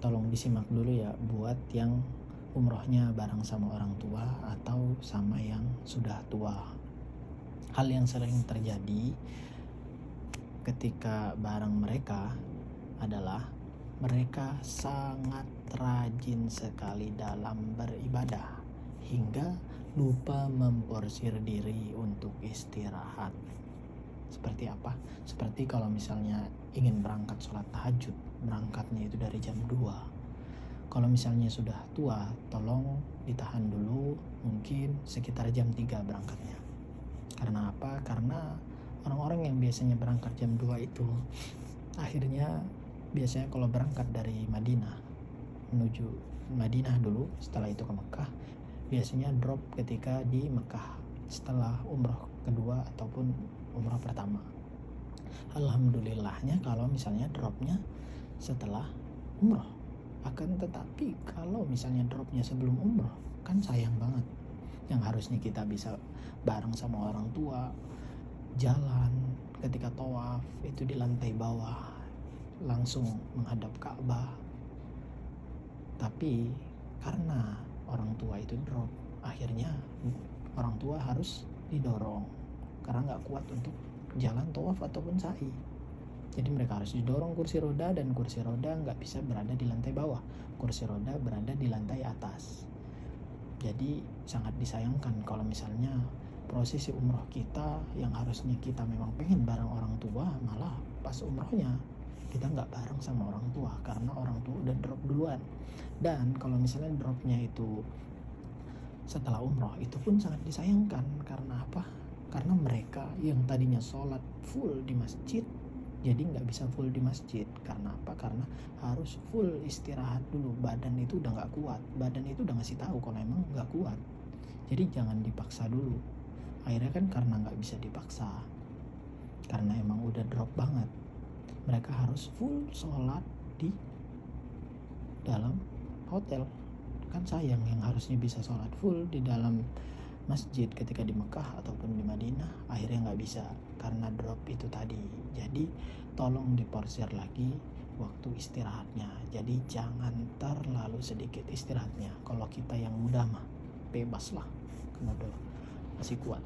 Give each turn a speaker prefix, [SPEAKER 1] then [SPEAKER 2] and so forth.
[SPEAKER 1] tolong disimak dulu ya buat yang umrohnya bareng sama orang tua atau sama yang sudah tua. Hal yang sering terjadi ketika bareng mereka adalah mereka sangat rajin sekali dalam beribadah hingga lupa memporsir diri untuk istirahat. Seperti apa? Seperti kalau misalnya ingin berangkat sholat tahajud, berangkatnya itu dari jam 2. Kalau misalnya sudah tua, tolong ditahan dulu, mungkin sekitar jam 3 berangkatnya. Karena apa? Karena orang-orang yang biasanya berangkat jam 2 itu akhirnya biasanya kalau berangkat dari Madinah menuju Madinah dulu, setelah itu ke Mekah, biasanya drop ketika di Mekah setelah umroh kedua ataupun umroh pertama. Alhamdulillahnya kalau misalnya dropnya setelah umroh. Akan tetapi kalau misalnya dropnya sebelum umroh, kan sayang banget. Yang harusnya kita bisa bareng sama orang tua, jalan ketika tawaf itu di lantai bawah langsung menghadap Ka'bah. Tapi karena orang tua itu drop, akhirnya orang tua harus didorong karena nggak kuat untuk jalan tawaf ataupun sa'i. Jadi mereka harus didorong kursi roda, dan kursi roda nggak bisa berada di lantai bawah, kursi roda berada di lantai atas. Jadi sangat disayangkan kalau misalnya prosesi umroh kita yang harusnya kita memang pengen bareng orang tua, malah pas umrohnya kita nggak bareng sama orang tua karena orang tua udah drop duluan. Dan kalau misalnya dropnya itu setelah umroh, itu pun sangat disayangkan. Karena apa? Karena mereka yang tadinya sholat full di masjid jadi nggak bisa full di masjid. Karena apa? Karena harus full istirahat dulu, badan itu udah nggak kuat, badan itu udah ngasih tahu kalau emang nggak kuat. Jadi jangan dipaksa dulu. Akhirnya kan karena nggak bisa dipaksa, karena emang udah drop banget, mereka harus full sholat di dalam hotel. Kan sayang, yang harusnya bisa sholat full di dalam masjid ketika di Mekah ataupun di Madinah akhirnya nggak bisa karena drop itu tadi. Jadi tolong diporsir lagi waktu istirahatnya. Jadi jangan terlalu sedikit istirahatnya. Kalau kita yang muda mah bebas lah, karena udah masih kuat.